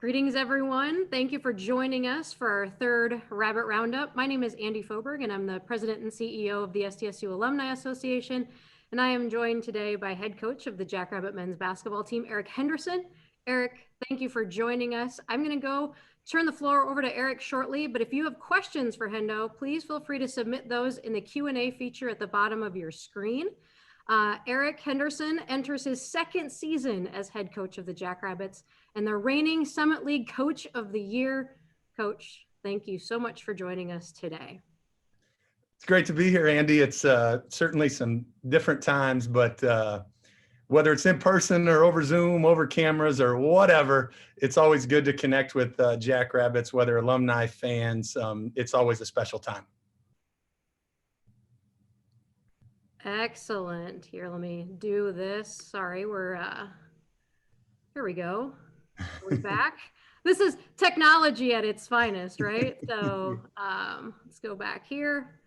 Greetings, everyone. Thank you for joining us for our third Rabbit Roundup. My name is Andy Foberg, and I'm the president and CEO of the SDSU Alumni Association. And I am joined today by head coach of the Jackrabbit men's basketball team, Eric Henderson. Eric, thank you for joining us. I'm going to go turn the floor over to Eric shortly, but if you have questions for Hendo, please feel free to submit those in the Q&A feature at the bottom of your screen. Eric Henderson enters his second season as head coach of the Jackrabbits and the reigning Summit League Coach of the Year. Coach, thank you so much for joining us today. It's great to be here, Andy. It's certainly some different times, but whether it's in person or over Zoom, over cameras or whatever, it's always good to connect with Jackrabbits, whether alumni, fans. It's always a special time. Excellent. Here, let me do this. Sorry, here we go. We're back. This is technology at its finest, right? So let's go back here.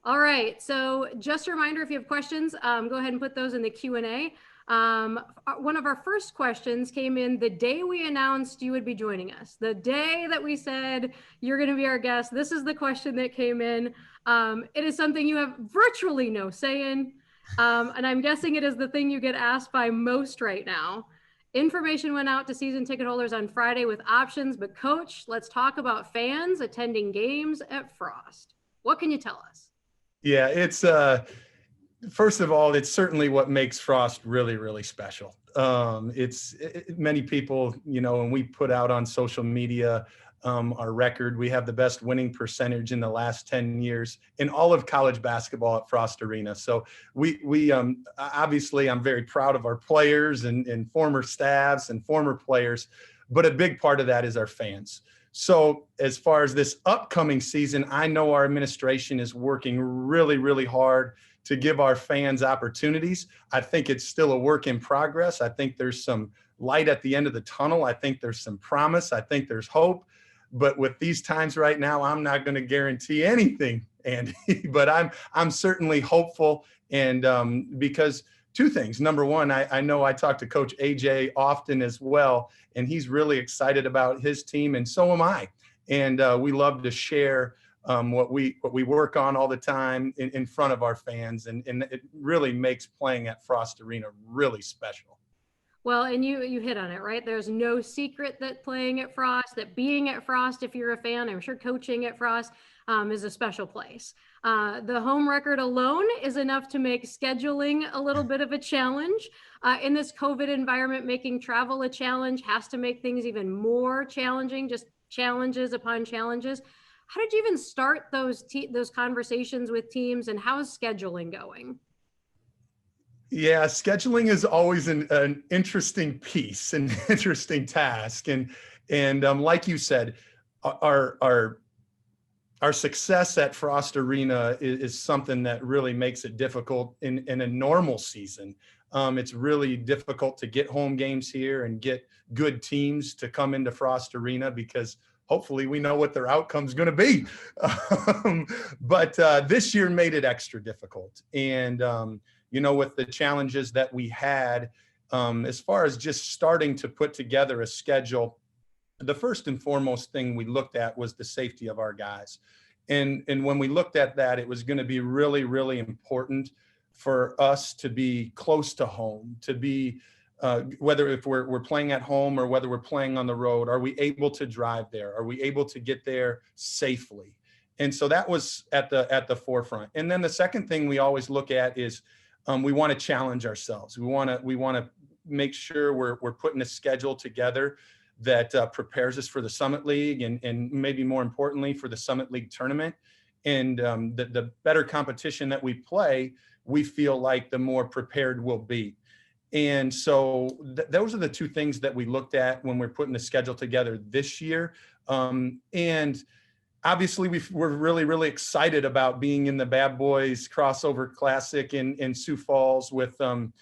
All right. So just a reminder, if you have questions, go ahead and put those in the Q&A. One of our first questions came in the day we announced you would be joining us. The day that we said you're going to be our guest, this is the question that came in. It is something you have virtually no say in, and I'm guessing it is the thing you get asked by most right now. Information went out to season ticket holders on Friday with options, but Coach, let's talk about fans attending games at Frost. What can you tell us? Yeah, it's first of all, it's certainly what makes Frost really, really special. Many people, when we put out on social media our record, we have the best winning percentage in the last 10 years in all of college basketball at Frost Arena. So we obviously, I'm very proud of our players and former staffs and former players, but a big part of that is our fans. So as far as this upcoming season, I know our administration is working really, really hard to give our fans opportunities. I think it's still a work in progress. I think there's some light at the end of the tunnel. I think there's some promise. I think there's hope. But with these times right now, I'm not going to guarantee anything, Andy, but I'm certainly hopeful. And because two things. Number one, I know I talk to Coach AJ often as well, and he's really excited about his team, and so am I. And we love to share what we work on all the time in front of our fans, and it really makes playing at Frost Arena really special. Well, and you hit on it, right? There's no secret that playing at Frost, that being at Frost, if you're a fan, I'm sure coaching at Frost is a special place. The home record alone is enough to make scheduling a little bit of a challenge. In this COVID environment, making travel a challenge has to make things even more challenging, just challenges upon challenges. How did you even start those conversations with teams, and how's scheduling going? Yeah, scheduling is always an interesting piece, an interesting task, and like you said, our success at Frost Arena is something that really makes it difficult in a normal season. It's really difficult to get home games here and get good teams to come into Frost Arena because hopefully we know what their outcome's going to be. But this year made it extra difficult, and with the challenges that we had, as far as just starting to put together a schedule, the first and foremost thing we looked at was the safety of our guys. And when we looked at that, it was going to be really, really important for us to be close to home, to be, whether if we're playing at home or whether we're playing on the road, are we able to drive there? Are we able to get there safely? And so that was at the forefront. And then the second thing we always look at is, we want to challenge ourselves. We want to make sure we're putting a schedule together that prepares us for the Summit League and maybe more importantly for the Summit League tournament. And the better competition that we play, we feel like the more prepared we'll be. And so those are the two things that we looked at when we're putting the schedule together this year. And obviously, we're really, really excited about being in the Bad Boys Crossover Classic in Sioux Falls with, an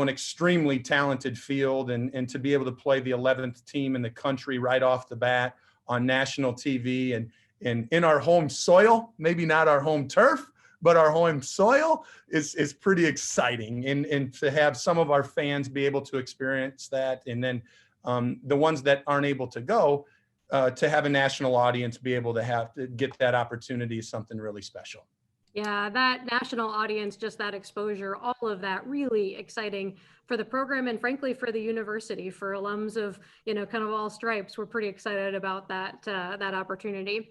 extremely talented field and to be able to play the 11th team in the country right off the bat on national TV and in our home soil, maybe not our home turf, but our home soil is pretty exciting. And to have some of our fans be able to experience that, and then the ones that aren't able to go, to have a national audience be able to get that opportunity is something really special. Yeah, that national audience, just that exposure, all of that really exciting for the program and frankly for the university, for alums of, kind of all stripes. We're pretty excited about that opportunity.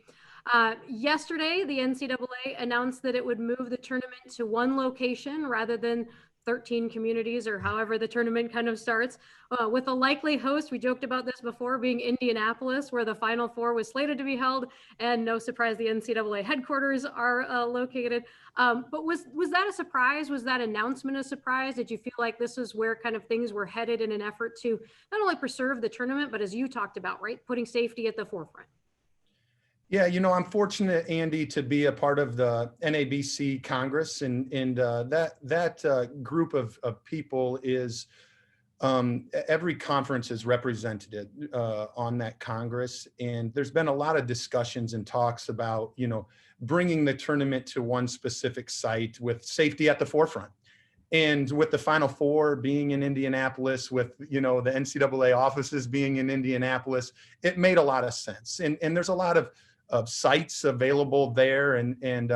Yesterday, the NCAA announced that it would move the tournament to one location rather than 13 communities, or however the tournament kind of starts, with a likely host. We joked about this before, being Indianapolis, where the Final Four was slated to be held, and no surprise, the NCAA headquarters are located. But was that a surprise? Was that announcement a surprise? Did you feel like this is where kind of things were headed in an effort to not only preserve the tournament, but as you talked about, right, putting safety at the forefront? Yeah, I'm fortunate, Andy, to be a part of the NABC Congress, and that group of people is, every conference is represented on that Congress, and there's been a lot of discussions and talks about bringing the tournament to one specific site with safety at the forefront. And with the Final Four being in Indianapolis, with the NCAA offices being in Indianapolis, it made a lot of sense. And there's a lot of sites available there, and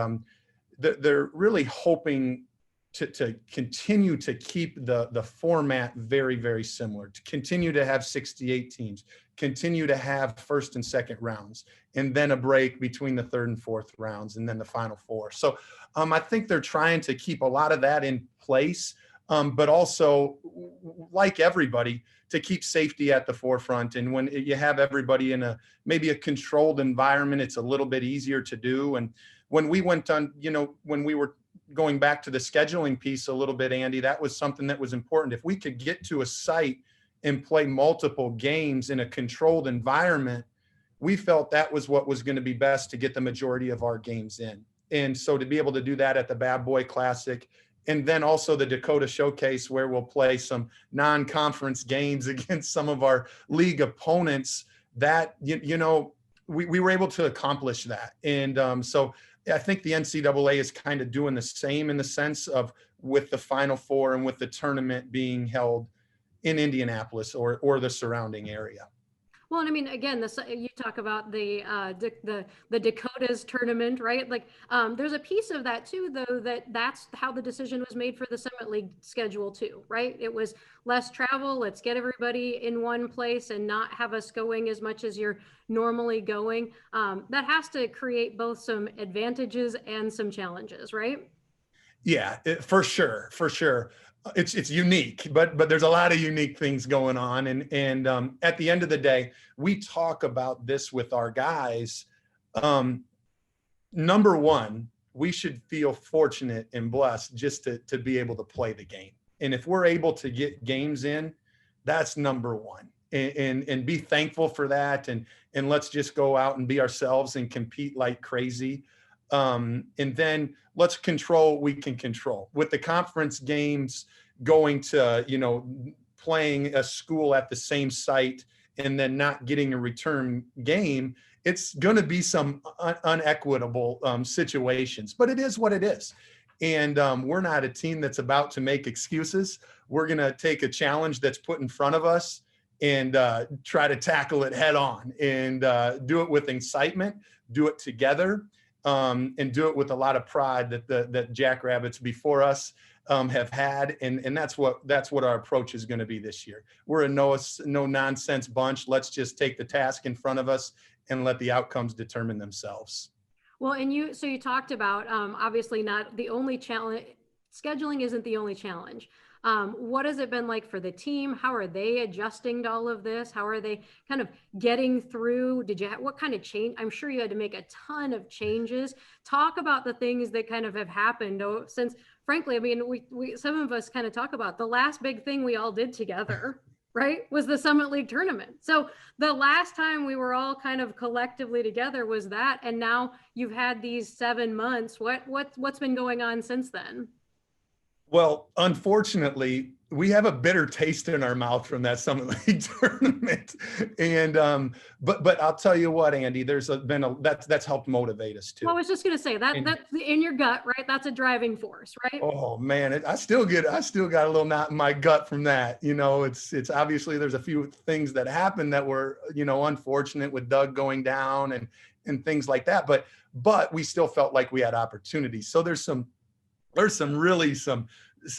they're really hoping to continue to keep the format very, very similar, to continue to have 68 teams, continue to have first and second rounds, and then a break between the third and fourth rounds, and then the Final Four. So I think they're trying to keep a lot of that in place, but also, like everybody, to keep safety at the forefront. And when you have everybody in maybe a controlled environment, it's a little bit easier to do. And when we went on, when we were going back to the scheduling piece a little bit, Andy, that was something that was important. If we could get to a site and play multiple games in a controlled environment, we felt that was what was going to be best to get the majority of our games in. And so to be able to do that at the Bad Boy Classic, and then also the Dakota Showcase, where we'll play some non-conference games against some of our league opponents, that, we were able to accomplish that. And so I think the NCAA is kind of doing the same, in the sense of, with the Final Four and with the tournament being held in Indianapolis or the surrounding area. Well, and I mean, again, you talk about the Dakotas tournament, right? Like, there's a piece of that too, though, that's how the decision was made for the Summit League schedule too, right? It was less travel. Let's get everybody in one place and not have us going as much as you're normally going. That has to create both some advantages and some challenges, right? Yeah, for sure. It's unique, but there's a lot of unique things going on. And at the end of the day, we talk about this with our guys. Number one, we should feel fortunate and blessed just to be able to play the game. And if we're able to get games in, that's number one. And be thankful for that. And let's just go out and be ourselves and compete like crazy. And then let's control what we can control. With the conference games going to, playing a school at the same site and then not getting a return game, it's going to be some unequitable situations, but it is what it is. And we're not a team that's about to make excuses. We're going to take a challenge that's put in front of us and try to tackle it head on, and do it with excitement, do it together. And do it with a lot of pride that Jackrabbits before us have had, and that's what our approach is going to be this year. We're a no nonsense bunch. Let's just take the task in front of us and let the outcomes determine themselves. Well, and you talked about, obviously not the only challenge. Scheduling isn't the only challenge. What has it been like for the team? How are they adjusting to all of this? How are they kind of getting through? What kind of change? I'm sure you had to make a ton of changes. Talk about the things that kind of have happened since, frankly, I mean, we some of us kind of talk about the last big thing we all did together, right, was the Summit League tournament. So the last time we were all kind of collectively together was that, and now you've had these 7 months. What's been going on since then? Well, unfortunately, we have a bitter taste in our mouth from that Summit League tournament, and but I'll tell you what, Andy, been a that's helped motivate us Well, I too. was just gonna say that And that's in your gut, right? That's a driving force, right? oh man, I still got a little knot in my gut from that. It's obviously there's a few things that happened that were unfortunate with Doug going down and things like that, but we still felt like we had opportunities. So there's some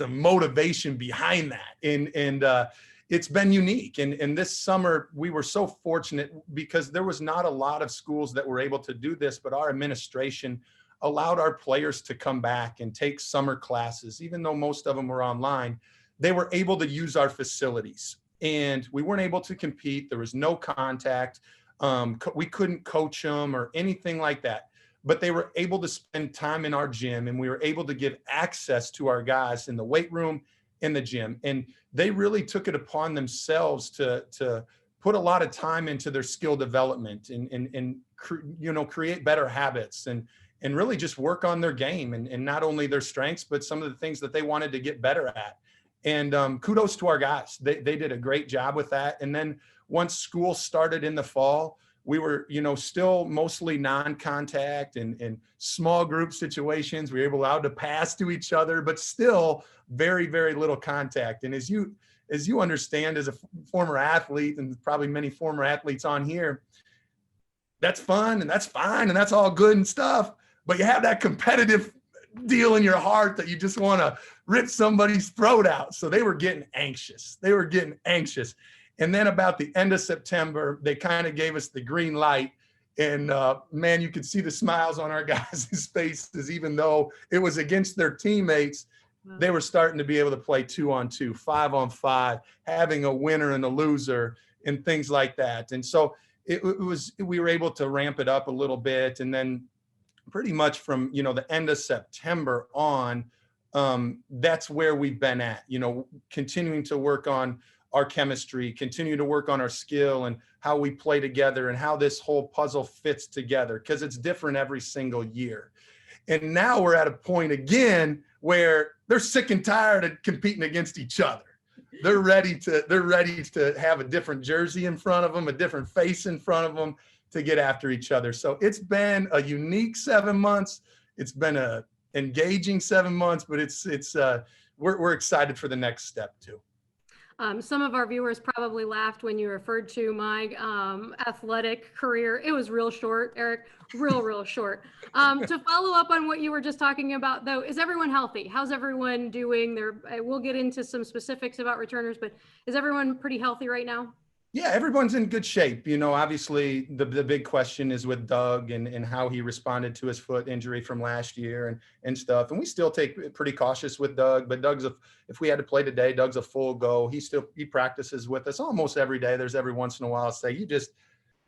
motivation behind that, and it's been unique. And this summer we were so fortunate because there was not a lot of schools that were able to do this, but our administration allowed our players to come back and take summer classes. Even though most of them were online, they were able to use our facilities, and we weren't able to compete. There was no contact. We couldn't coach them or anything like that, but they were able to spend time in our gym, and we were able to give access to our guys in the weight room, in the gym. And they really took it upon themselves to put a lot of time into their skill development and create better habits and really just work on their game, and not only their strengths, but some of the things that they wanted to get better at. And kudos to our guys. They did a great job with that. And then once school started in the fall, we were, still mostly non-contact and small group situations. We were allowed to pass to each other, but still very, very little contact. And as you understand, as a former athlete, and probably many former athletes on here, that's fun and that's fine and that's all good and stuff. But you have that competitive deal in your heart that you just want to rip somebody's throat out. So they were getting anxious. And then about the end of September, they kind of gave us the green light. And man, you could see the smiles on our guys' faces, even though it was against their teammates. Wow. They were starting to be able to play 2-on-2, 5-on-5, having a winner and a loser and things like that. And so we were able to ramp it up a little bit. And then pretty much from, the end of September on, that's where we've been at, continuing to work on our chemistry, continue to work on our skill and how we play together and how this whole puzzle fits together, because it's different every single year. And now we're at a point again where they're sick and tired of competing against each other. They're ready to have a different jersey in front of them, a different face in front of them, to get after each other. So it's been a unique 7 months. It's been a engaging 7 months, but we're excited for the next step too. Some of our viewers probably laughed when you referred to my athletic career. It was real short, Eric, real short. To follow up on what you were just talking about, though, is everyone healthy? How's everyone doing? We'll get into some specifics about returners, but is everyone pretty healthy right now? Yeah, everyone's in good shape. Obviously the big question is with Doug and how he responded to his foot injury from last year and stuff. And we still take it pretty cautious with Doug, but if we had to play today, Doug's a full go. He practices with us almost every day. There's every once in a while I'll say, you just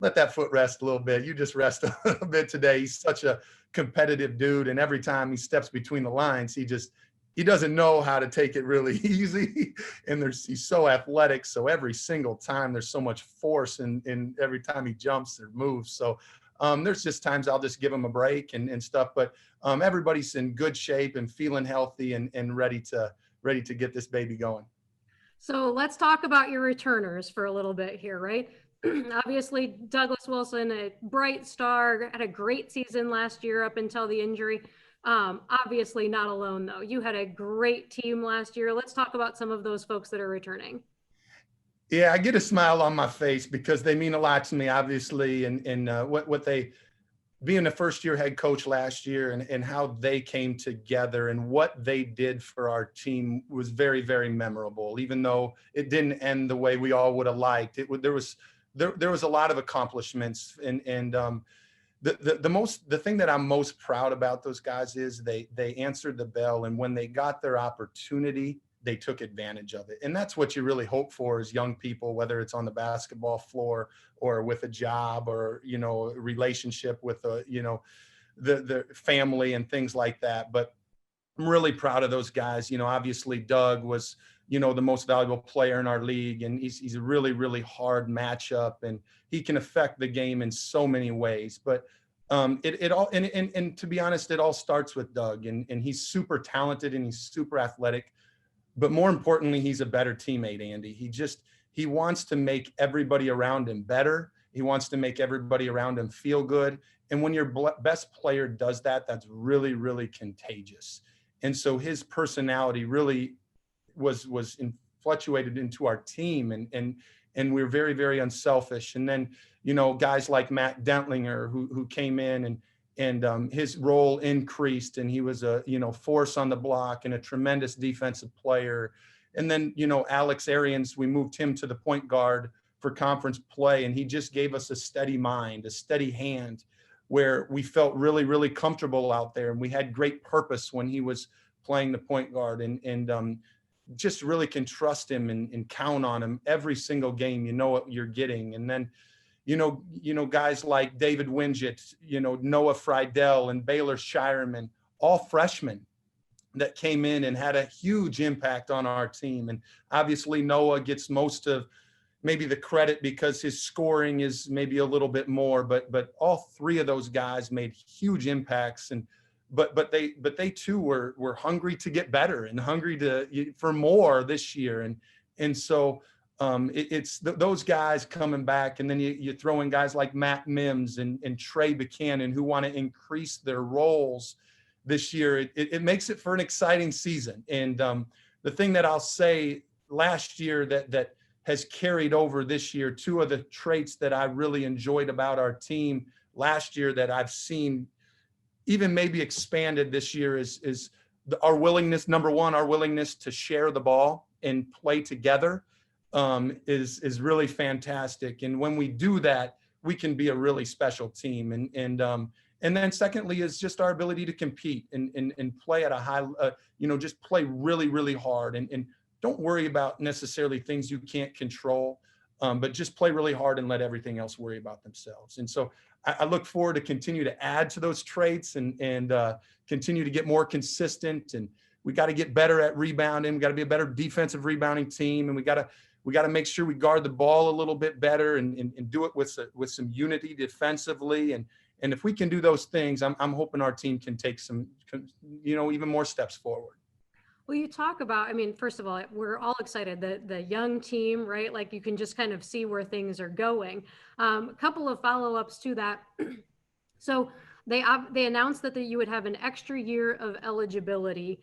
let that foot rest a little bit. You just rest a little bit today. He's such a competitive dude. And every time he steps between the lines, he doesn't know how to take it really easy. And he's so athletic. So every single time there's so much force in every time he jumps or moves. So there's just times I'll just give him a break and stuff, but everybody's in good shape and feeling healthy and ready to get this baby going. So let's talk about your returners for a little bit here, right? Obviously, Douglas Wilson, a bright star, had a great season last year up until the injury. Obviously not alone though. You had a great team last year. Let's talk about some of those folks that are returning. Yeah, I get a smile on my face because they mean a lot to me, obviously, and what they, being the first year head coach last year and how they came together and what they did for our team was very, very memorable. Even though it didn't end the way we all would have liked it, there was a lot of accomplishments and the thing that I'm most proud about those guys is they answered the bell, and when they got their opportunity, they took advantage of it. And that's what you really hope for as young people, whether it's on the basketball floor or with a job or, a relationship with the family and things like that. But I'm really proud of those guys. Obviously Doug was, the most valuable player in our league, and he's a really, really hard matchup, and he can affect the game in so many ways. But it all, and to be honest, it all starts with Doug, and he's super talented and he's super athletic, but more importantly, he's a better teammate, Andy. He wants to make everybody around him better. He wants to make everybody around him feel good. And when your best player does that, that's really, really contagious. And so his personality really was infatuated into our team, and we're very, very unselfish. And then, guys like Matt Dentlinger, who came in and his role increased, and he was a, force on the block and a tremendous defensive player. And then, Alex Arians, we moved him to the point guard for conference play, and he just gave us a steady mind, a steady hand, where we felt really, really comfortable out there, and we had great purpose when he was playing the point guard, and just really can trust him and count on him every single game. You know what you're getting. And then, guys like David Wingett, Noah Friedel and Baylor Shireman, all freshmen that came in and had a huge impact on our team. And obviously Noah gets most of maybe the credit because his scoring is maybe a little bit more, but all three of those guys made huge impacts. And but they too were hungry to get better and hungry for more this year. And so it's those guys coming back, and then you throw in guys like Matt Mims and Trey Buchanan, who want to increase their roles this year. It makes it for an exciting season. And the thing that I'll say last year that has carried over this year, two of the traits that I really enjoyed about our team last year that I've seen even maybe expanded this year is our willingness. Number one, our willingness to share the ball and play together is really fantastic. And when we do that, we can be a really special team. And then secondly is just our ability to compete and play at a high, just play really, really hard and don't worry about necessarily things you can't control, but just play really hard and let everything else worry about themselves. And so I look forward to continue to add to those traits and continue to get more consistent. And we got to get better at rebounding. We got to be a better defensive rebounding team. And we got to make sure we guard the ball a little bit better and do it with some unity defensively. And if we can do those things, I'm hoping our team can take some, even more steps forward. Well, you talk about, first of all, we're all excited that the young team, right? Like you can just kind of see where things are going. A couple of follow-ups to that. So they announced that you would have an extra year of eligibility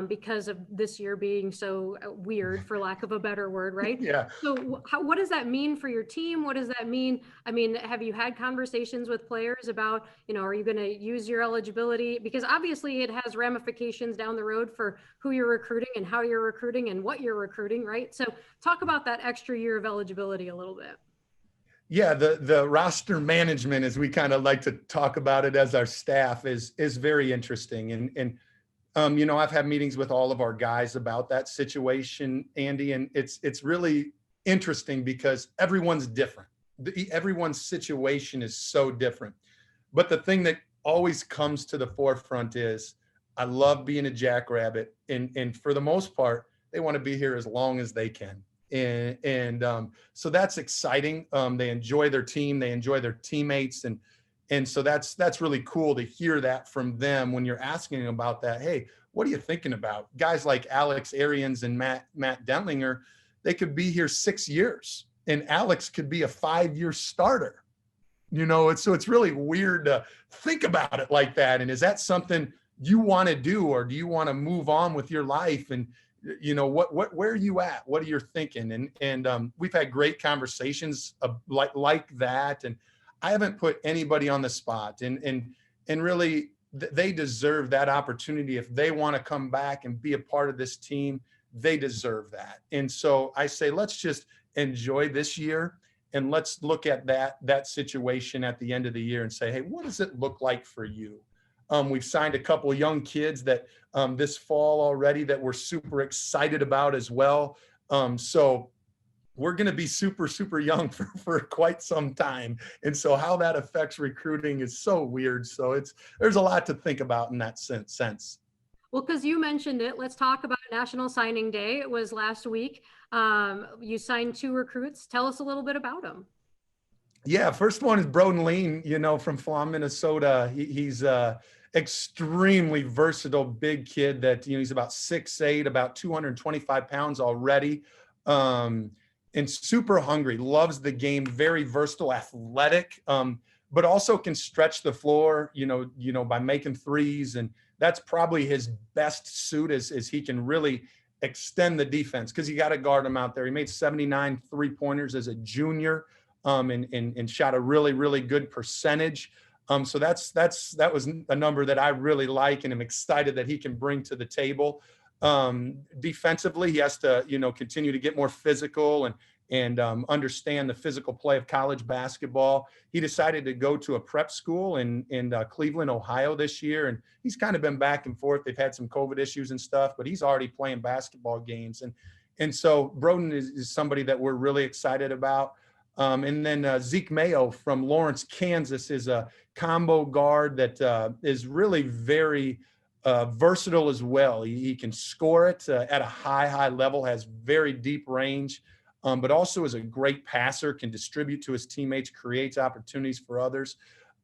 because of this year being so weird, for lack of a better word, right? Yeah. So what does that mean for your team? What does that mean? Have you had conversations with players about, are you going to use your eligibility? Because obviously it has ramifications down the road for who you're recruiting and how you're recruiting and what you're recruiting, right? So talk about that extra year of eligibility a little bit. Yeah, the roster management, as we kind of like to talk about it as our staff, is very interesting. And I've had meetings with all of our guys about that situation, Andy, and it's really interesting because everyone's different. Everyone's situation is so different. But the thing that always comes to the forefront is I love being a Jackrabbit, and for the most part, they want to be here as long as they can. And so that's exciting. They enjoy their team, they enjoy their teammates, and so that's really cool to hear that from them when you're asking about that. Hey, what are you thinking about? Guys like Alex Arians and Matt Dentlinger, they could be here 6 years, and Alex could be a 5-year starter. So it's really weird to think about it like that. And is that something you want to do, or do you want to move on with your life? And where are you at? What are you thinking? And we've had great conversations like that. And I haven't put anybody on the spot, and really they deserve that opportunity. If they want to come back and be a part of this team, they deserve that. And so I say, let's just enjoy this year, and let's look at that situation at the end of the year and say, hey, what does it look like for you? We've signed a couple of young kids that this fall already that we're super excited about as well. So we're going to be super, super young for quite some time. And so how that affects recruiting is so weird. So there's a lot to think about in that sense. Well, because you mentioned it, let's talk about National Signing Day. It was last week. You signed 2 recruits. Tell us a little bit about them. Yeah, first one is Broden Lean, from Flom, Minnesota. He's extremely versatile, big kid that, he's about 6'8", about 225 pounds already. Um, and super hungry, loves the game, very versatile, athletic, but also can stretch the floor, by making threes. And that's probably his best suit is he can really extend the defense because you got to guard him out there. He made 79 3-pointers as a junior. And shot a really, really good percentage. So that was a number that I really like and am excited that he can bring to the table. Defensively, he has to, continue to get more physical and understand the physical play of college basketball. He decided to go to a prep school in Cleveland, Ohio this year, and he's kind of been back and forth. They've had some COVID issues and stuff, but he's already playing basketball games. And so Broden is somebody that we're really excited about. And then Zeke Mayo from Lawrence, Kansas is a combo guard that is really very versatile as well. He can score it at a high level, has very deep range, but also is a great passer, can distribute to his teammates, creates opportunities for others,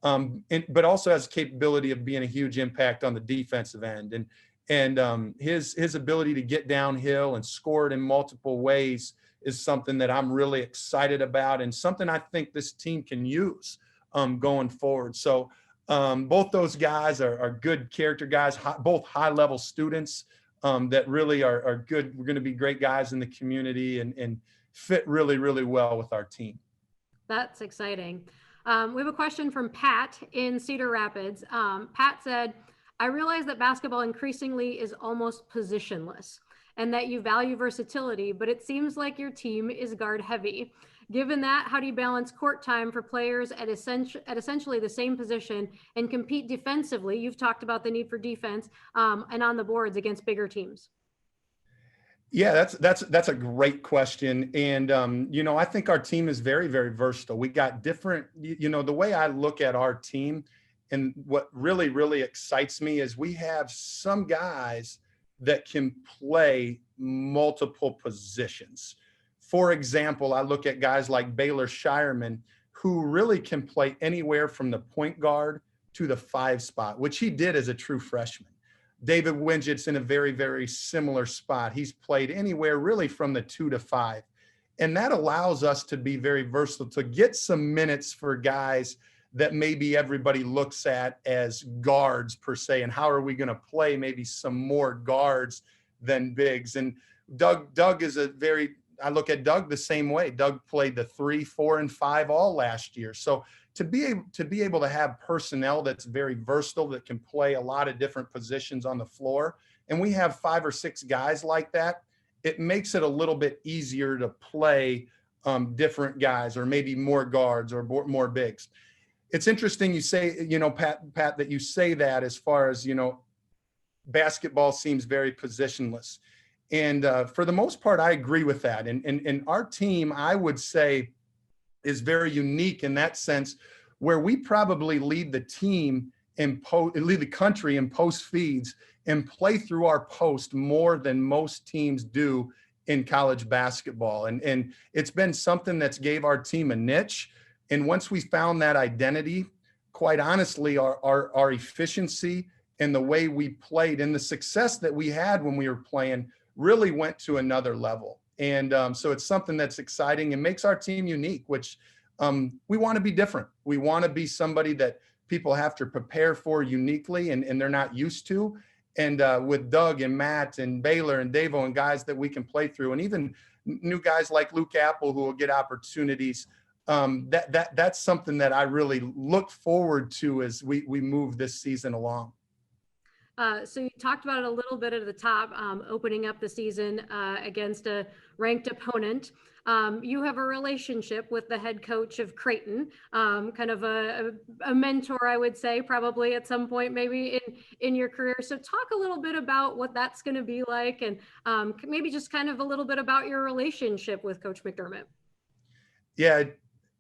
but also has the capability of being a huge impact on the defensive end. And his ability to get downhill and score it in multiple ways is something that I'm really excited about and something I think this team can use going forward. So both those guys are good character guys, both high-level students that really are good. We're going to be great guys in the community and fit really, really well with our team. That's exciting. We have a question from Pat in Cedar Rapids. Pat said, I realize that basketball increasingly is almost positionless and that you value versatility, but it seems like your team is guard heavy. Given that, how do you balance court time for players at essentially the same position and compete defensively? You've talked about the need for defense and on the boards against bigger teams. Yeah, that's a great question. And, I think our team is very, very versatile. We got different, the way I look at our team and what really, really excites me is we have some guys that can play multiple positions. For example, I look at guys like Baylor Shireman, who really can play anywhere from the point guard to the 5 spot, which he did as a true freshman. David Wingett's in a very, very similar spot. He's played anywhere really from the 2 to 5. And that allows us to be very versatile, to get some minutes for guys that maybe everybody looks at as guards per se, and how are we going to play maybe some more guards than bigs. And Doug is I look at Doug the same way. Doug played the 3, 4, and 5 all last year. So to be able to have personnel that's very versatile, that can play a lot of different positions on the floor, and we have 5 or 6 guys like that, it makes it a little bit easier to play different guys, or maybe more guards or more bigs. It's interesting you say, Pat, that you say that as far as, basketball seems very positionless. And for the most part, I agree with that. And our team, I would say, is very unique in that sense, where we probably lead the team and lead the country in post feeds and play through our post more than most teams do in college basketball. And it's been something that's gave our team a niche. And once we found that identity, quite honestly, our efficiency and the way we played and the success that we had when we were playing really went to another level. And so it's something that's exciting and makes our team unique, which we want to be different. We want to be somebody that people have to prepare for uniquely and they're not used to. And with Doug and Matt and Baylor and Davo and guys that we can play through, and even new guys like Luke Apple who will get opportunities, that's something that I really look forward to as we move this season along. So you talked about it a little bit at the top, opening up the season against a ranked opponent. You have a relationship with the head coach of Creighton, kind of a mentor, I would say, probably at some point maybe in your career. So talk a little bit about what that's going to be like, and maybe just kind of a little bit about your relationship with Coach McDermott. Yeah,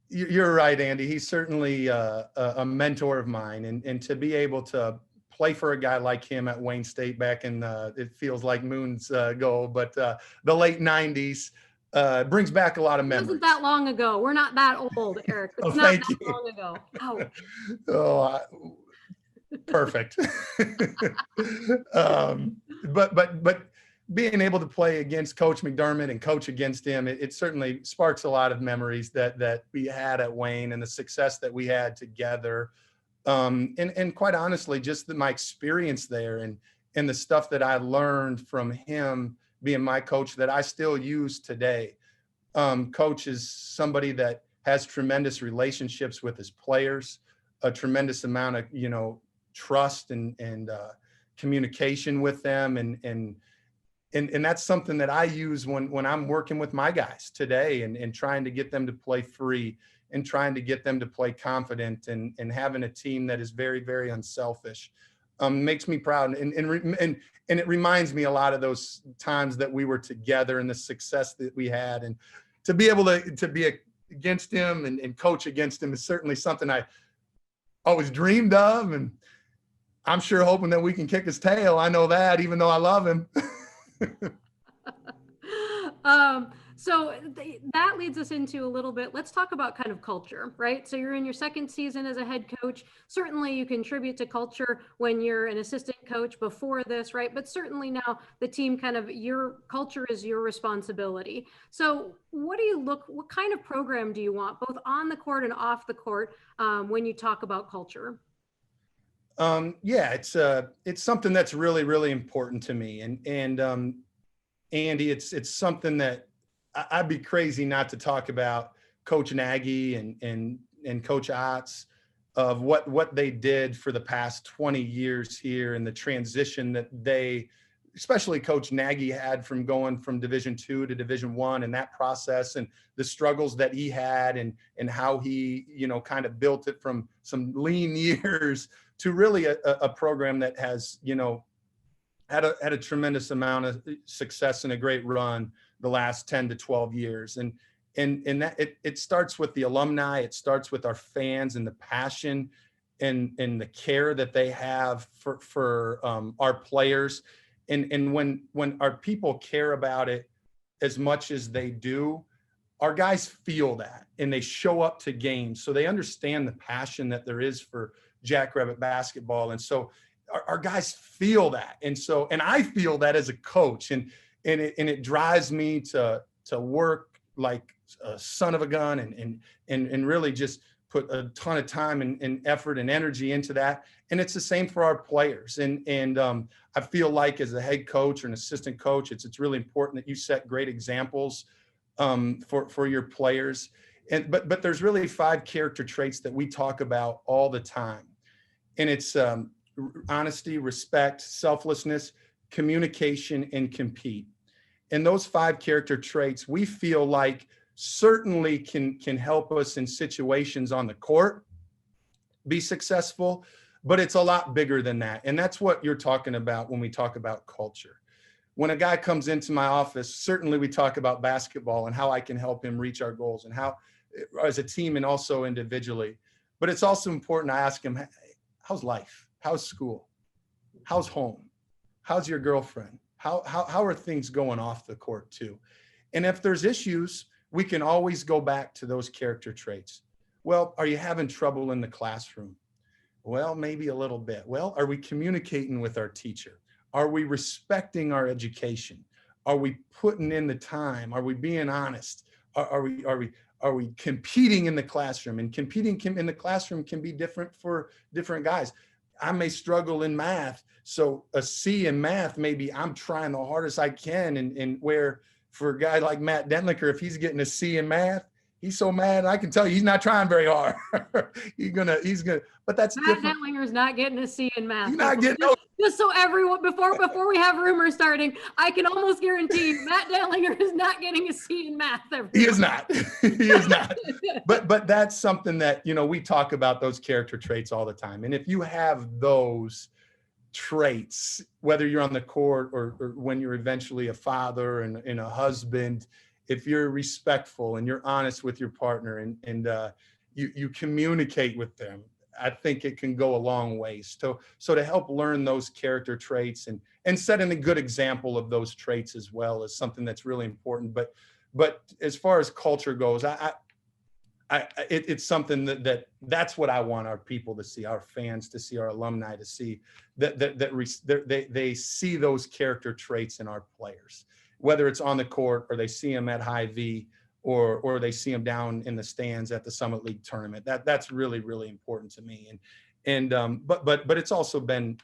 you're right, Andy. He's certainly a mentor of mine, and to be able to play for a guy like him at Wayne State back in it feels like moons ago, but the late 90s, It brings back a lot of It memories. wasn't that long ago. We're not that old, Eric. It's Oh, not thank that you. long ago. Ouch. Oh, perfect. But being able to play against Coach McDermott and coach against him, it certainly sparks a lot of memories that we had at Wayne and the success that we had together. And quite honestly, just my experience there and the stuff that I learned from him being my coach that I still use today. Coach is somebody that has tremendous relationships with his players, a tremendous amount of, trust and communication with them. And that's something that I use when I'm working with my guys today and trying to get them to play free and trying to get them to play confident and having a team that is very, very unselfish. Makes me proud. And it reminds me a lot of those times that we were together and the success that we had. And to be able to be against him and coach against him is certainly something I always dreamed of. And I'm sure hoping that we can kick his tail. I know that, even though I love him. That leads us into a little bit. Let's talk about kind of culture, right? So you're in your second season as a head coach. Certainly you contribute to culture when you're an assistant coach before this, right? But certainly now the team your culture is your responsibility. So what kind of program do you want both on the court and off the court when you talk about culture? Yeah, it's something that's really, really important to me. And Andy, it's something that I'd be crazy not to talk about Coach Nagy and Coach Otts of what they did for the past 20 years here and the transition that especially Coach Nagy had from going from Division II to Division I and that process and the struggles that he had and how he, kind of built it from some lean years to really a program that has, had a tremendous amount of success and a great run the last 10 to 12 years. And that it starts with the alumni, it starts with our fans and the passion and the care that they have for our players. And when our people care about it as much as they do, our guys feel that and they show up to games. So they understand the passion that there is for Jackrabbit basketball. And so our guys feel that. And I feel that as a coach and it drives me to work like a son of a gun and really just put a ton of time and effort and energy into that. And it's the same for our players. And I feel like as a head coach or an assistant coach, it's really important that you set great examples for your players. But there's really 5 character traits that we talk about all the time. And it's honesty, respect, selflessness, communication, and compete. And those 5 character traits we feel like certainly can help us in situations on the court be successful, but it's a lot bigger than that. And that's what you're talking about when we talk about culture. When a guy comes into my office, certainly we talk about basketball and how I can help him reach our goals and how as a team and also individually. But it's also important I ask him, how's life? How's school? How's home? How's your girlfriend? How are things going off the court too? And if there's issues, we can always go back to those character traits. Well, are you having trouble in the classroom? Well, maybe a little bit. Well, are we communicating with our teacher? Are we respecting our education? Are we putting in the time? Are we being honest? Are we competing in the classroom? And competing in the classroom can be different for different guys. I may struggle in math. So a C in math, maybe I'm trying the hardest I can. And where for a guy like Matt Dentlinger, if he's getting a C in math, he's so mad. I can tell you he's not trying very hard. he's gonna, but that's Matt different. Dentlinger's not getting a C in math. He's not getting just so everyone, before we have rumors starting, I can almost guarantee Matt Dentlinger is not getting a C in math. He is not. He is not. But that's something that, we talk about those character traits all the time. And if you have those traits, whether you're on the court or when you're eventually a father and a husband, if you're respectful and you're honest with your partner and you communicate with them, I think it can go a long ways. So to help learn those character traits and setting a good example of those traits as well is something that's really important. But But as far as culture goes, it's something that's what I want our people to see, our fans to see, our alumni to see, they see those character traits in our players, whether it's on the court or they see them at Hy-Vee or they see them down in the stands at the Summit League tournament. That's really, really important to me. But it's also been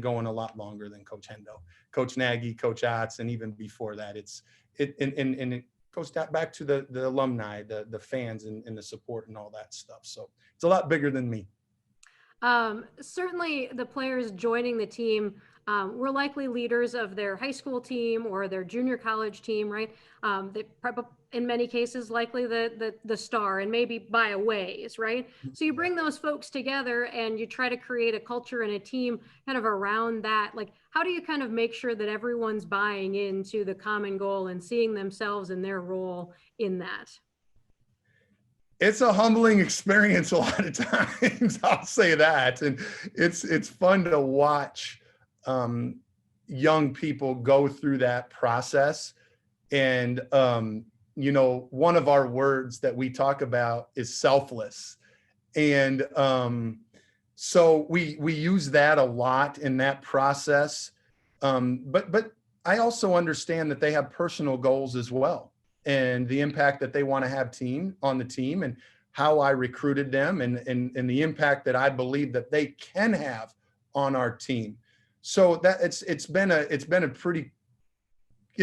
going a lot longer than Coach Hendo, Coach Nagy, Coach Otts, and even before that. It goes back to the alumni, the fans, and the support and all that stuff. So it's a lot bigger than me. Certainly the players joining the team were likely leaders of their high school team or their junior college team, right? They in many cases likely the star, and maybe by a ways, right? So you bring those folks together and you try to create a culture and a team kind of around that. Like, how do you kind of make sure that everyone's buying into the common goal and seeing themselves and their role in that? It's a humbling experience a lot of times. I'll say that. And it's fun to watch young people go through that process. And, one of our words that we talk about is selfless. And so we use that a lot in that process. But I also understand that they have personal goals as well, and the impact that they want to have on the team, and how I recruited them, and the impact that I believe that they can have on our team. So that it's been a pretty,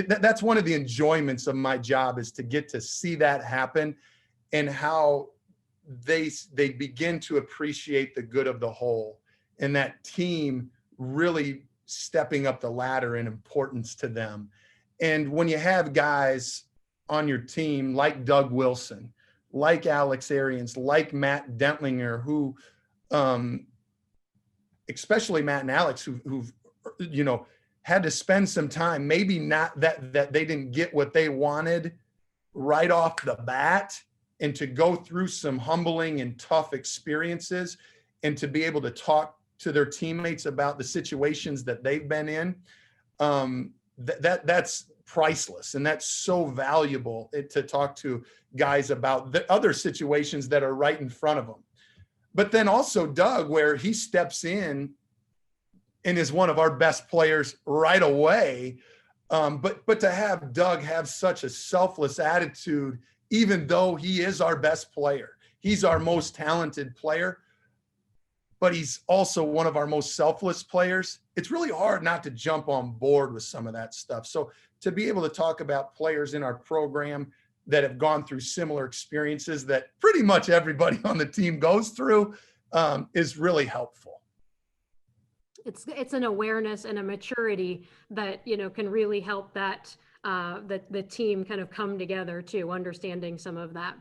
that's one of the enjoyments of my job, is to get to see that happen, and how they begin to appreciate the good of the whole, and that team really stepping up the ladder in importance to them. And when you have guys on your team like Doug Wilson, like Alex Arians, like Matt Dentlinger, who especially Matt and Alex, who've had to spend some time, maybe not that they didn't get what they wanted right off the bat, and to go through some humbling and tough experiences, and to be able to talk to their teammates about the situations that they've been in, that's priceless. And that's so valuable to talk to guys about the other situations that are right in front of them. But then also Doug, where he steps in and is one of our best players right away. But to have Doug have such a selfless attitude, even though he is our best player, he's our most talented player, but he's also one of our most selfless players. It's really hard not to jump on board with some of that stuff. So to be able to talk about players in our program that have gone through similar experiences that pretty much everybody on the team goes through is really helpful. It's an awareness and a maturity that, can really help that the team kind of come together too, understanding some of that.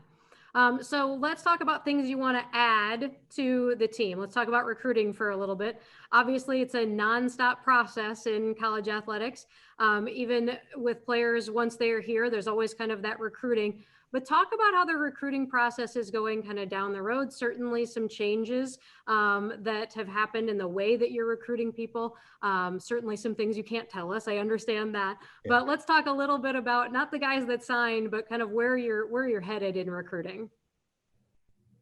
So let's talk about things you want to add to the team. Let's talk about recruiting for a little bit. Obviously, it's a nonstop process in college athletics. Even with players, once they are here, there's always kind of that recruiting. But talk about how the recruiting process is going kind of down the road. Certainly some changes that have happened in the way that you're recruiting people. Certainly some things you can't tell us. I understand that. Yeah. But let's talk a little bit about not the guys that signed, but kind of where you're headed in recruiting.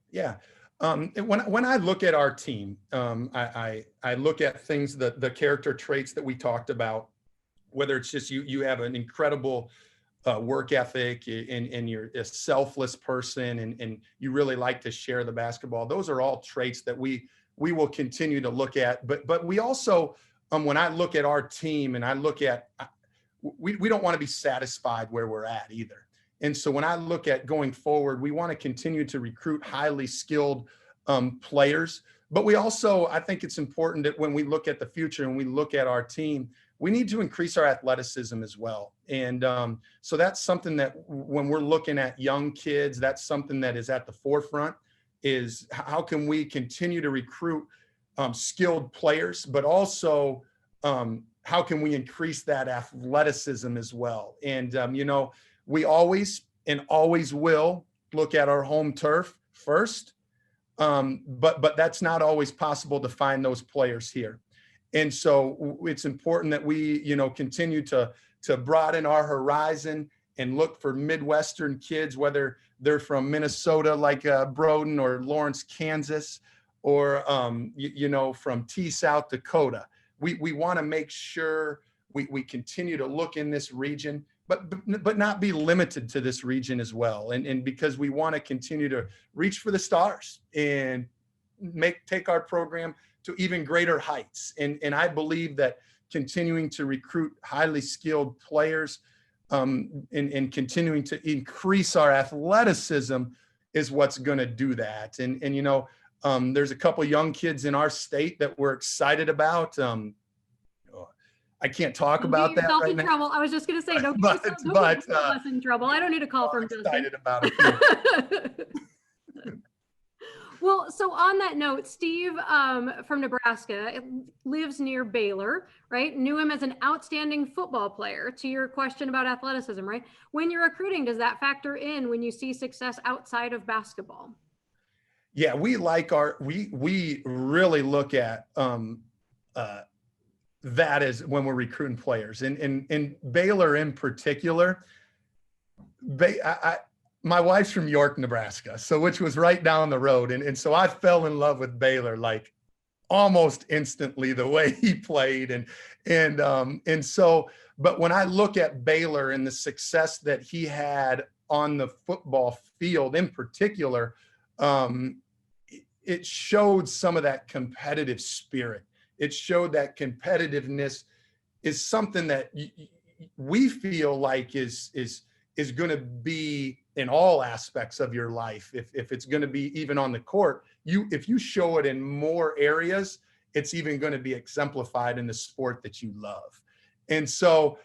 Yeah. When I look at our team, I look at things, the character traits that we talked about, whether it's just you have an incredible work ethic, and you're a selfless person, and you really like to share the basketball. Those are all traits that we will continue to look at. But we also, when I look at our team, and I look at, we don't want to be satisfied where we're at either. And so when I look at going forward, we want to continue to recruit highly skilled players. But we also, I think it's important that when we look at the future and we look at our team, we need to increase our athleticism as well. And so that's something that when we're looking at young kids, that's something that is at the forefront, is how can we continue to recruit skilled players, but also how can we increase that athleticism as well? And, we always and always will look at our home turf first, but that's not always possible to find those players here. And so it's important that we, continue to broaden our horizon and look for Midwestern kids, whether they're from Minnesota, like Broden, or Lawrence, Kansas, or from South Dakota. We want to make sure we continue to look in this region, but not be limited to this region as well. And because we want to continue to reach for the stars and take our program to even greater heights. And I believe that continuing to recruit highly skilled players and continuing to increase our athleticism is what's going to do that. And there's a couple young kids in our state that we're excited about. I can't talk about that right now. Trouble. I was just going to say, don't get yourself in trouble. I don't need a call from Justin. Excited about it. Well, so on that note, Steve from Nebraska lives near Baylor, right? Knew him as an outstanding football player. To your question about athleticism, right? When you're recruiting, does that factor in when you see success outside of basketball? Yeah, we really look at that as when we're recruiting players, and Baylor in particular. My wife's from York, Nebraska, which was right down the road. And so I fell in love with Baylor, like almost instantly, the way he played. And so, but when I look at Baylor and the success that he had on the football field in particular, it showed some of that competitive spirit. It showed that competitiveness is something that we feel like is going to be in all aspects of your life. If it's going to be even on the court, if you show it in more areas, it's even going to be exemplified in the sport that you love. And so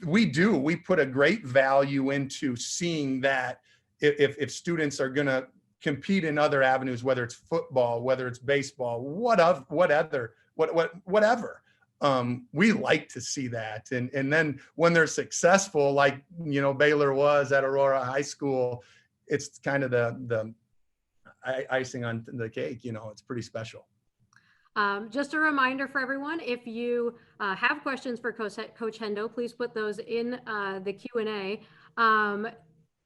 we put a great value into seeing that if students are going to compete in other avenues, whether it's football, whether it's baseball, whatever, we like to see that. And then when they're successful, like, Baylor was at Aurora High School, it's kind of the icing on the cake. It's pretty special. Just a reminder for everyone, if you have questions for Coach Hendo, please put those in the Q&A.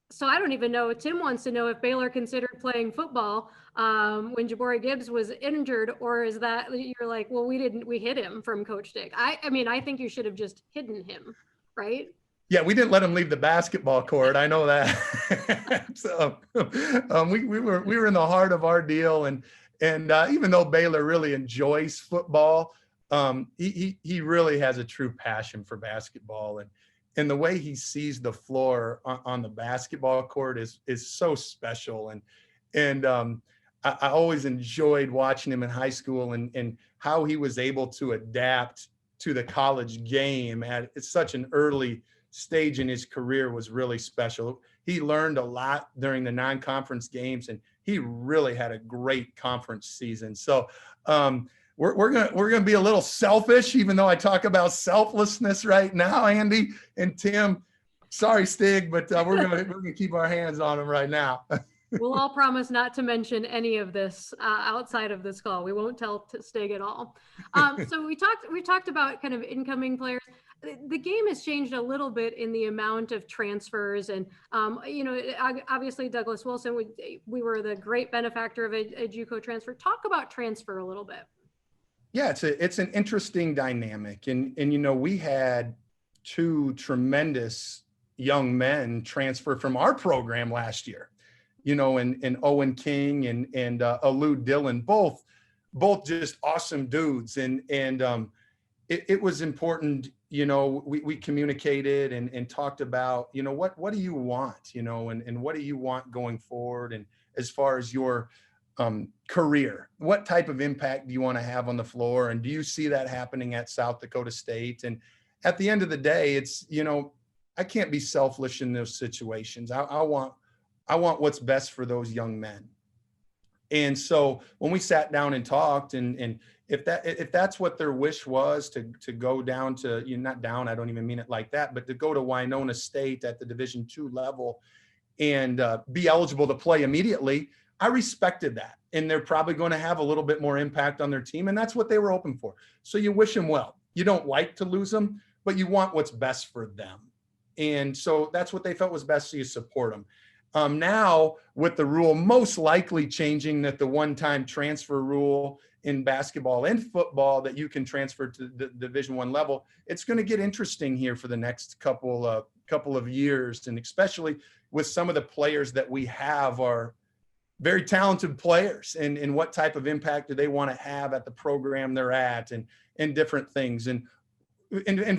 So I don't even know, Tim wants to know if Baylor considered playing football when Jabari Gibbs was injured, or is that you're like, well, we hid him from Coach Dick. I mean, I think you should have just hidden him, right? Yeah, we didn't let him leave the basketball court. I know that. So we were in the heart of our deal. And even though Baylor really enjoys football, he really has a true passion for basketball. And the way he sees the floor on the basketball court is so special. And I always enjoyed watching him in high school and how he was able to adapt to the college game at such an early stage in his career was really special. He learned a lot during the non-conference games, and he really had a great conference season. So we're gonna be a little selfish, even though I talk about selflessness right now, Andy and Tim. Sorry, Stig, but we're gonna keep our hands on him right now. We'll all promise not to mention any of this outside of this call. We won't tell Stig at all. So we talked about kind of incoming players. The game has changed a little bit in the amount of transfers, and obviously Douglas Wilson, we were the great benefactor of a JUCO transfer. Talk about transfer a little bit. Yeah, it's an interesting dynamic, and we had two tremendous young men transfer from our program last year. And Owen King and Alou Dillon, both just awesome dudes. And it was important, we communicated and talked about, what do you want, and what do you want going forward? And as far as your career, what type of impact do you want to have on the floor? And do you see that happening at South Dakota State? And at the end of the day, it's, I can't be selfish in those situations. I want what's best for those young men. And so when we sat down and talked, and if that's what their wish was to go down to, not down, I don't even mean it like that, but to go to Winona State at the Division II level and be eligible to play immediately, I respected that. And they're probably going to have a little bit more impact on their team. And that's what they were hoping for. So you wish them well. You don't like to lose them, but you want what's best for them. And so that's what they felt was best, so you support them. Now, with the rule most likely changing, that the one-time transfer rule in basketball and football, that you can transfer to the Division I level, it's going to get interesting here for the next couple of years, and especially with some of the players that we have are very talented players, and what type of impact do they want to have at the program they're at, and different things, and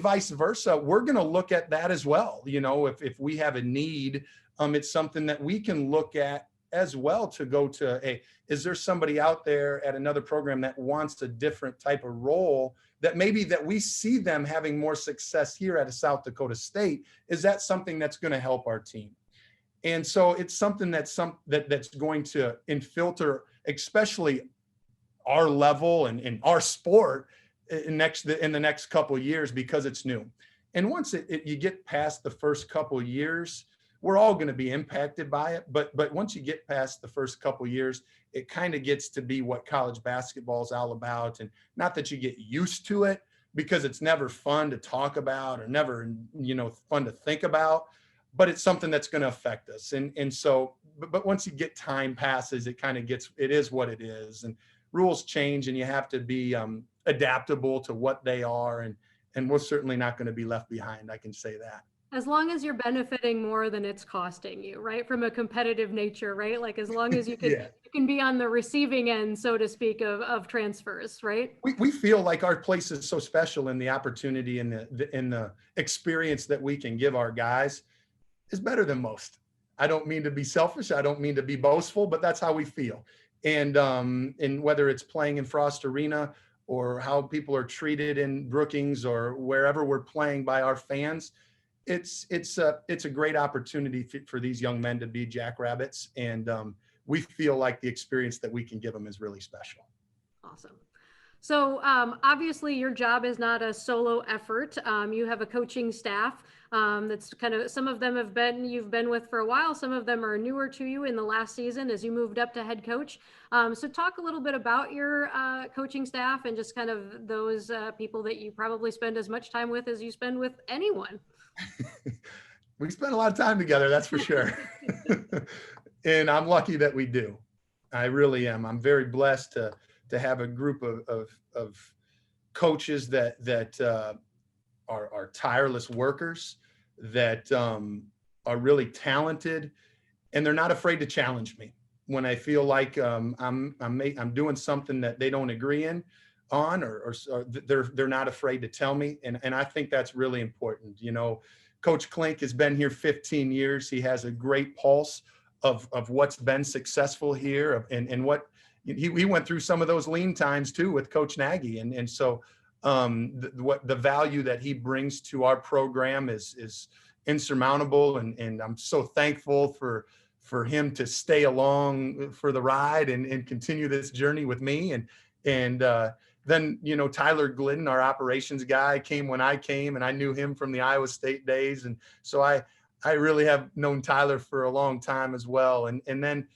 vice versa. We're going to look at that as well. You know, if we have a need, it's something that we can look at as well, to go to, hey, is there somebody out there at another program that wants a different type of role, that maybe that we see them having more success here at a South Dakota State? Is that something that's going to help our team? And so it's something that's going to infiltrate, especially our level and our sport in the next couple of years, because it's new. And once you get past the first couple of years, we're all going to be impacted by it. But once you get past the first couple of years, it kind of gets to be what college basketball is all about. And not that you get used to it, because it's never fun to talk about, or never, fun to think about, but it's something that's going to affect us. And so, but once you get time passes, it is what it is. And rules change, and you have to be adaptable to what they are. And we're certainly not going to be left behind. I can say that. As long as you're benefiting more than it's costing you, right? From a competitive nature, right? Like, as long as you can, you can be on the receiving end, so to speak, of transfers, right? We feel like our place is so special, and the opportunity and the experience that we can give our guys is better than most. I don't mean to be selfish. I don't mean to be boastful, but that's how we feel. And whether it's playing in Frost Arena, or how people are treated in Brookings, or wherever we're playing by our fans, it's a great opportunity for these young men to be Jackrabbits. And we feel like the experience that we can give them is really special. Awesome. So obviously your job is not a solo effort. You have a coaching staff that's kind of, some of them you've been with for a while. Some of them are newer to you in the last season as you moved up to head coach. So talk a little bit about your coaching staff, and just kind of those people that you probably spend as much time with as you spend with anyone. We spend a lot of time together, that's for sure. And I'm lucky that we do. I really am. I'm very blessed to have a group of coaches that are tireless workers, that are really talented, and they're not afraid to challenge me when I feel like I'm doing something that they don't agree on, or they're not afraid to tell me. And I think that's really important. You know, Coach Klink has been here 15 years. He has a great pulse of what's been successful here, and what he went through some of those lean times too with Coach Nagy. And so the value that he brings to our program is insurmountable. And I'm so thankful for him to stay along for the ride and continue this journey with me. And then, Tyler Glidden, our operations guy, came when I came, and I knew him from the Iowa State days. And so I really have known Tyler for a long time as well. And then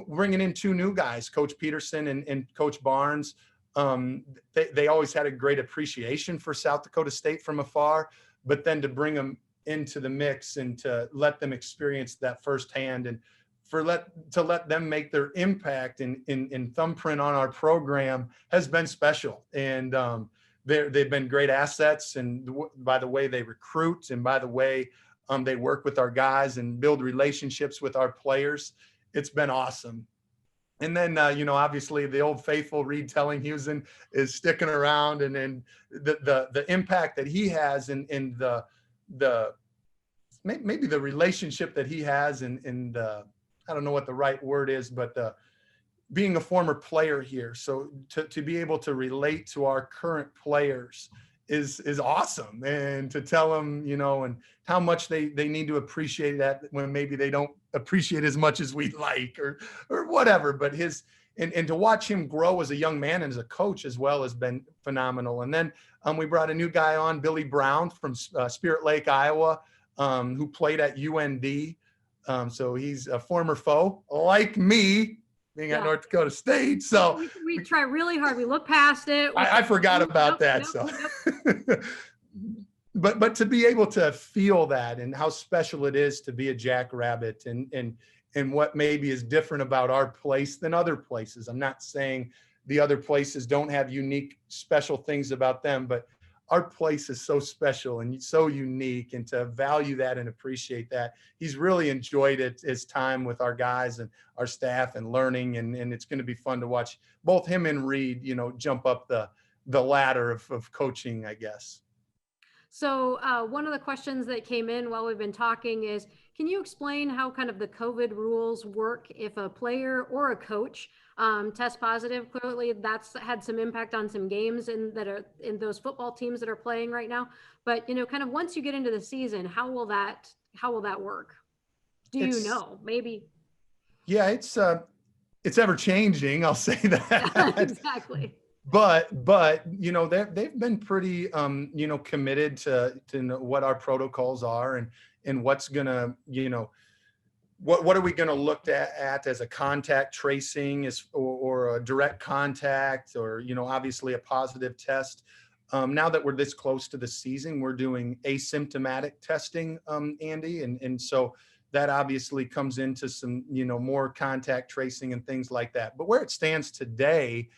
bringing in two new guys, Coach Peterson and Coach Barnes. They always had a great appreciation for South Dakota State from afar, but then to bring them into the mix and to let them experience that firsthand, and to let them make their impact in thumbprint on our program has been special. And they've been great assets, and by the way they recruit, and by the way they work with our guys and build relationships with our players. It's been awesome. And then, obviously the old faithful Reed Tellinghusen is sticking around, and the impact that he has in the maybe the relationship that he has in the, I don't know what the right word is, but being a former player here. So to be able to relate to our current players is awesome. And to tell them, and how much they need to appreciate that when maybe they don't appreciate as much as we'd like, or whatever. But and to watch him grow as a young man and as a coach as well has been phenomenal. And then we brought a new guy on, Billy Brown from Spirit Lake, Iowa, who played at UND. So he's a former foe like me, being at North Dakota State. So we try really hard. We look past it. I forgot about that. So but to be able to feel that and how special it is to be a Jackrabbit, and what maybe is different about our place than other places. I'm not saying the other places don't have unique, special things about them, but our place is so special and so unique, and to value that and appreciate that. He's really enjoyed it, his time with our guys and our staff and learning. And it's going to be fun to watch both him and Reed, jump up the ladder of coaching, I guess. So one of the questions that came in while we've been talking is, can you explain how kind of the COVID rules work if a player or a coach test positive? Clearly that's had some impact on some games that are in those football teams that are playing right now. But, kind of once you get into the season, how will that work? Do you know? Maybe. Yeah, it's ever changing. I'll say that. Exactly. But they've been pretty committed to what our protocols are, and what's gonna what are we going to look at as a contact tracing or a direct contact, or obviously a positive test. Now that we're this close to the season, we're doing asymptomatic testing, Andy, and so that obviously comes into some more contact tracing and things like that. But where it stands today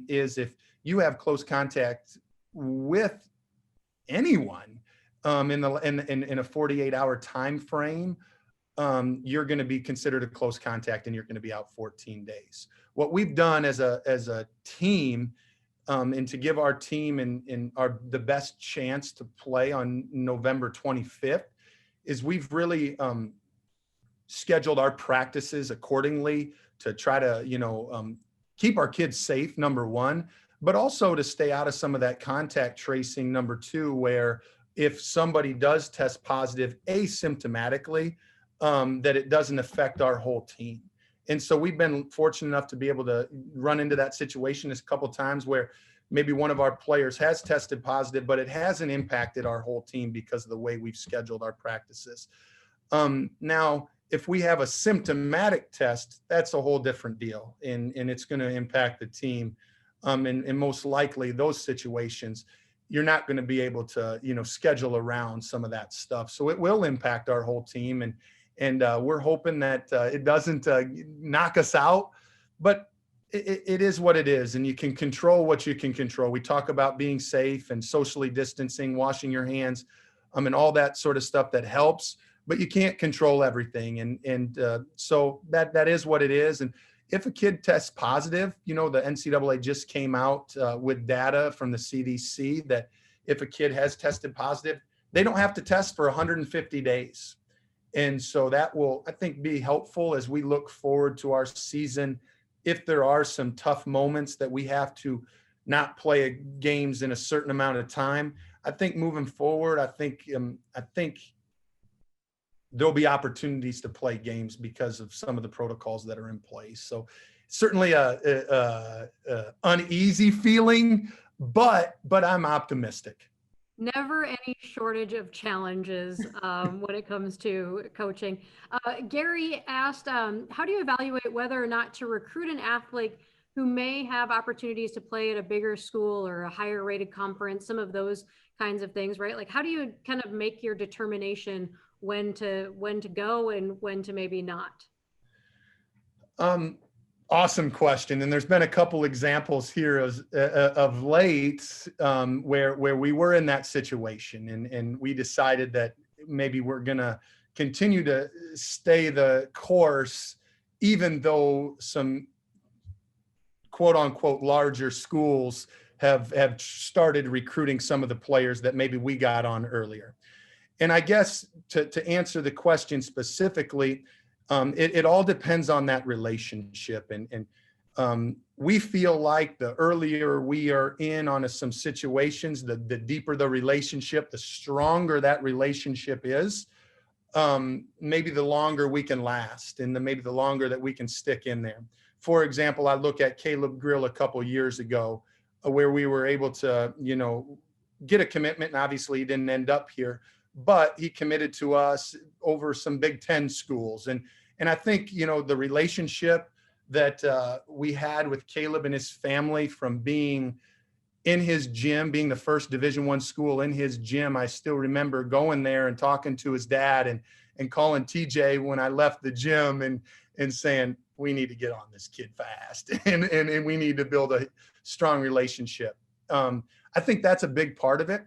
is if you have close contact with anyone in a 48-hour time frame, you're going to be considered a close contact, and you're going to be out 14 days. What we've done as a team, and to give our team and the best chance to play on November 25th, is we've really scheduled our practices accordingly to try to keep our kids safe, number one, but also to stay out of some of that contact tracing, number two, where if somebody does test positive asymptomatically, that it doesn't affect our whole team. And so we've been fortunate enough to be able to run into that situation a couple of times where maybe one of our players has tested positive, but it hasn't impacted our whole team because of the way we've scheduled our practices. Now, if we have a symptomatic test, that's a whole different deal, and it's going to impact the team. And most likely those situations, you're not going to be able to, schedule around some of that stuff. So it will impact our whole team, and we're hoping that it doesn't knock us out, but it is what it is, and you can control what you can control. We talk about being safe and socially distancing, washing your hands, and all that sort of stuff that helps, but you can't control everything. And so that is what it is. And if a kid tests positive, the NCAA just came out with data from the CDC that if a kid has tested positive, they don't have to test for 150 days. And so that will, I think, be helpful as we look forward to our season. If there are some tough moments that we have to not play games in a certain amount of time, I think moving forward, I think there'll be opportunities to play games because of some of the protocols that are in place. So certainly a uneasy feeling, but I'm optimistic. Never any shortage of challenges when it comes to coaching. Gary asked, how do you evaluate whether or not to recruit an athlete who may have opportunities to play at a bigger school or a higher rated conference, some of those kinds of things, right? Like, how do you kind of make your determination when to go and when to maybe not? Awesome question. And there's been a couple examples here of late where we were in that situation, and we decided that maybe we're going to continue to stay the course, even though some quote unquote larger schools have started recruiting some of the players that maybe we got on earlier. And I guess to answer the question specifically, it all depends on that relationship. And we feel like the earlier we are in on some situations, the deeper the relationship, the stronger that relationship is, maybe the longer we can last, and maybe the longer that we can stick in there. For example, I look at Caleb Grill a couple years ago, where we were able to, get a commitment, and obviously he didn't end up here, but he committed to us over some Big Ten schools. And I think, the relationship that we had with Caleb and his family, from being in his gym, being the first Division I school, in his gym, I still remember going there and talking to his dad and calling TJ when I left the gym and saying, we need to get on this kid fast and we need to build a strong relationship. I think that's a big part of it.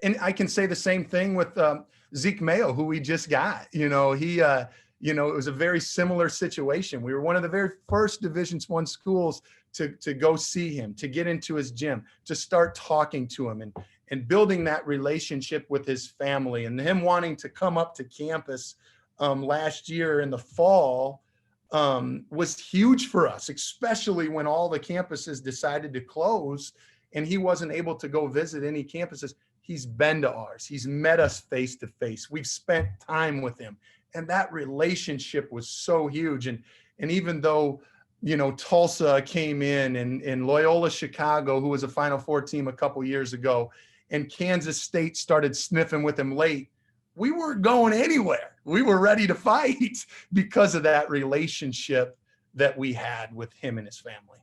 And I can say the same thing with Zeke Mayo, who we just got. He, it was a very similar situation. We were one of the very first Division I schools to go see him, to get into his gym, to start talking to him and building that relationship with his family, and him wanting to come up to campus last year in the fall was huge for us, especially when all the campuses decided to close and he wasn't able to go visit any campuses. He's been to ours. He's met us face to face. We've spent time with him. And that relationship was so huge. And even though, Tulsa came in and Loyola Chicago, who was a Final Four team a couple years ago, and Kansas State started sniffing with him late, we weren't going anywhere. We were ready to fight because of that relationship that we had with him and his family.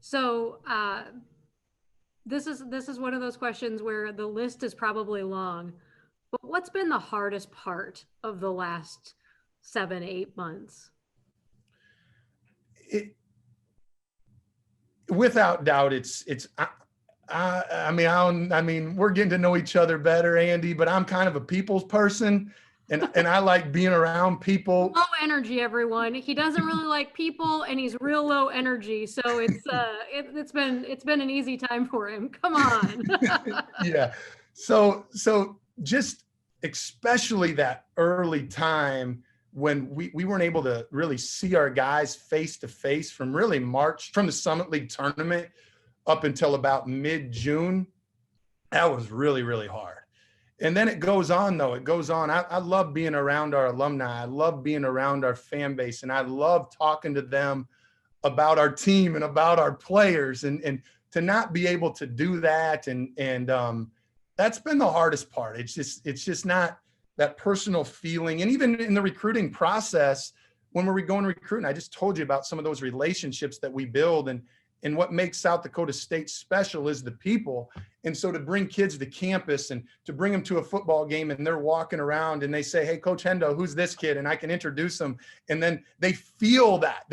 So this is one of those questions where the list is probably long, but what's been the hardest part of the last 7-8 months? Without doubt, we're getting to know each other better, Andy, but I'm kind of a people's person, and I like being around people. Low energy, everyone. He doesn't really like people, and he's real low energy. So it's been an easy time for him. Come on. Yeah. So just especially that early time when we weren't able to really see our guys face to face from really March, from the Summit League tournament up until about mid-June, that was really, really hard. And then it goes on, though. It goes on. I love being around our alumni. I love being around our fan base. And I love talking to them about our team and about our players. And to not be able to do that. And that's been the hardest part. It's just not that personal feeling. And even in the recruiting process, when we're going recruiting, I just told you about some of those relationships that we build. And what makes South Dakota State special is the people. And so to bring kids to campus and to bring them to a football game and they're walking around and they say, hey, Coach Hendo, who's this kid? And I can introduce them. And then they feel that,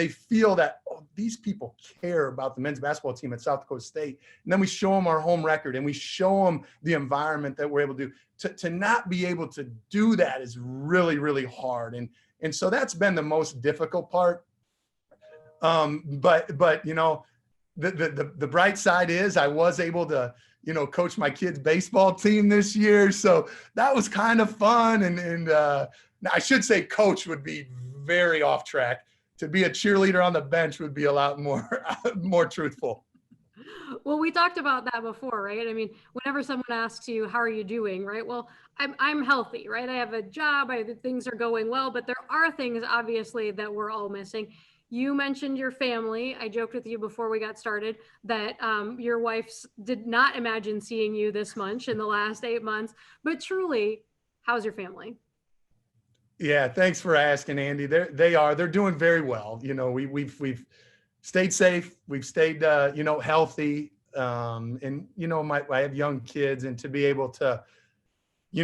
oh, these people care about the men's basketball team at South Dakota State. And then we show them our home record and we show them the environment that we're able to do. To not be able to do that is really, really hard. And so that's been the most difficult part. But the bright side is I was able to, coach my kids' baseball team this year. So that was kind of fun. And now I should say coach would be very off track. To be a cheerleader on the bench would be a lot more truthful. Well, we talked about that before, right? I mean, whenever someone asks you, how are you doing, right? Well, I'm healthy, right? I have a job, things are going well, but there are things obviously that we're all missing. You mentioned your family. I joked with you before we got started that your wife did not imagine seeing you this much in the last 8 months, but truly, how's your family? Yeah, thanks for asking, Andy. They're doing very well. We've stayed safe. We've stayed, healthy. And, I have young kids, and to be able to,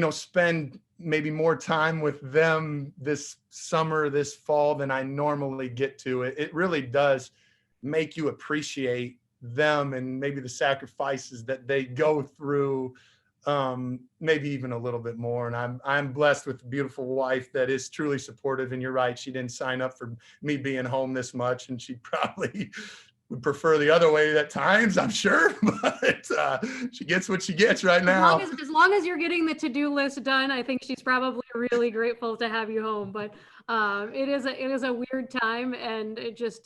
spend maybe more time with them this summer, this fall than I normally get to, it really does make you appreciate them and maybe the sacrifices that they go through, maybe even a little bit more. And I'm blessed with a beautiful wife that is truly supportive. And you're right, she didn't sign up for me being home this much, and she probably would prefer the other way at times, I'm sure, but she gets what she gets right now. As long as you're getting the to-do list done, I think she's probably really grateful to have you home. But it is a weird time, and it's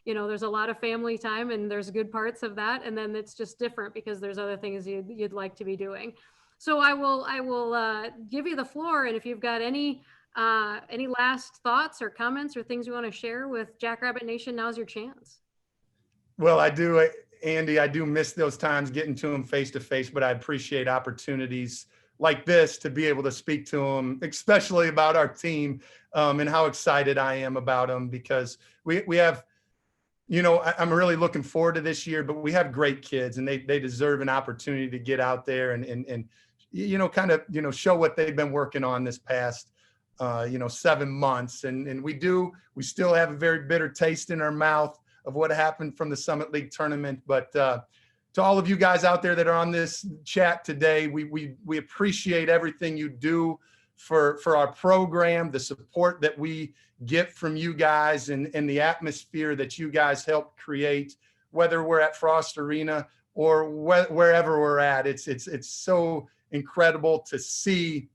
there's a lot of family time, and there's good parts of that, and then it's just different because there's other things you'd like to be doing. So I will give you the floor, and if you've got any last thoughts or comments or things you want to share with Jackrabbit Nation, now's your chance. Well, I do, Andy, I do miss those times getting to them face to face, but I appreciate opportunities like this to be able to speak to them, especially about our team, and how excited I am about them, because we have, I'm really looking forward to this year, but we have great kids and they deserve an opportunity to get out there and kind of, show what they've been working on this past, 7 months. And we still have a very bitter taste in our mouth of what happened from the Summit League tournament. But to all of you guys out there that are on this chat today, we appreciate everything you do for our program, the support that we get from you guys and the atmosphere that you guys help create, whether we're at Frost Arena or wherever we're at. It's so incredible to see,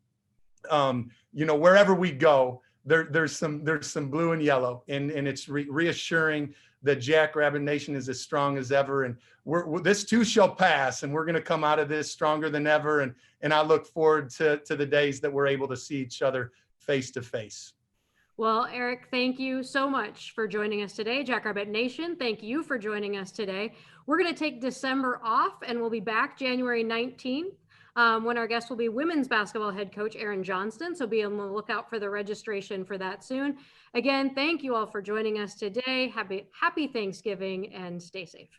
wherever we go, there's some blue and yellow, and it's reassuring that Jackrabbit Nation is as strong as ever. And this too shall pass, and we're going to come out of this stronger than ever. And I look forward to the days that we're able to see each other face to face. Well, Eric, thank you so much for joining us today. Jackrabbit Nation, thank you for joining us today. We're going to take December off, and we'll be back January 19th. When our guest will be women's basketball head coach Erin Johnston. So be on the lookout for the registration for that soon. Again, thank you all for joining us today. Happy Thanksgiving and stay safe.